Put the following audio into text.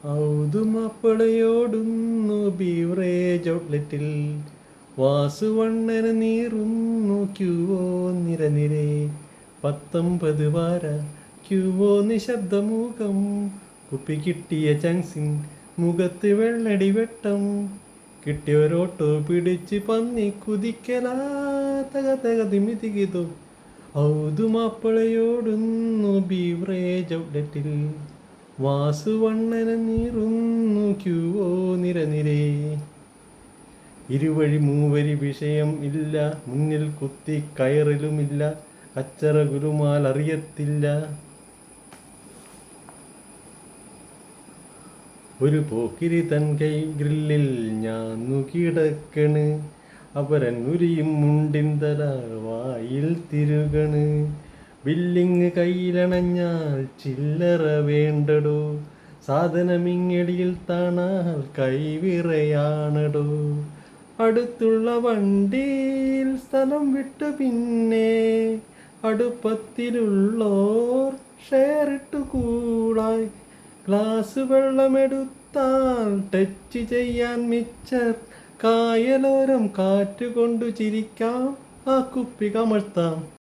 ഔതുമാപ്പളയോടുന്നു beverage ഔട്ട്ലെറ്റിൽ വാസുവണ്ണന് നീറുന്നു ക്യൂവോ നിരനിരെ 19 വാര ക്യൂവോ നിശബ്ദമുഖം കുപ്പി കിട്ടിയ ചങ്സിൻ മുഖത്ത് വെള്ളടി വെട്ടം കിട്ടിയൊരോട്ടോ പിടിച്ച് പന്നി കുതിക്കലാ തക തക തിമിതികിതോ ഔതുമാപ്പളയോടുന്നു ബീവറേജ് ഔട്ട്ലെറ്റിൽ വാസുവണ്ണന് നീറുന്നു ക്യൂവോ നിരനിരേ ഇരുവഴി മൂവരി വിഷയം ഇല്ല മുന്നിൽ കുത്തി കയറലുമില്ല അച്ചറ ഗുരുമാൽ അറിയത്തില്ല ഒരു പോക്കിരി തൻ കൈ ഗ്രില്ലിൽ ഞാന്നു കിടക്കണ് അപരൻ ഉരിയും മുണ്ടിന്തല വായിൽ തിരുകണ് ബില്ലിങ് കയ്യിലണഞ്ഞാൽ ചില്ലറ വേണ്ടടോ സാധനമിങ്ങടിയിൽ താണാൽ കൈവിറയാണടോ അടുത്തുള്ള വണ്ടിയിൽ സ്ഥലം വിട്ടു പിന്നെ അടുപ്പത്തിലുള്ളോർ ഷെയറിട്ടു കൂടായി ഗ്ലാസ് വെള്ളമെടുത്താൽ ടച്ച് ചെയ്യാൻ മിച്ചർ കായലോരം കാറ്റുകൊണ്ടു ചിരിക്കാം ആ കുപ്പി കമഴ്ത്താം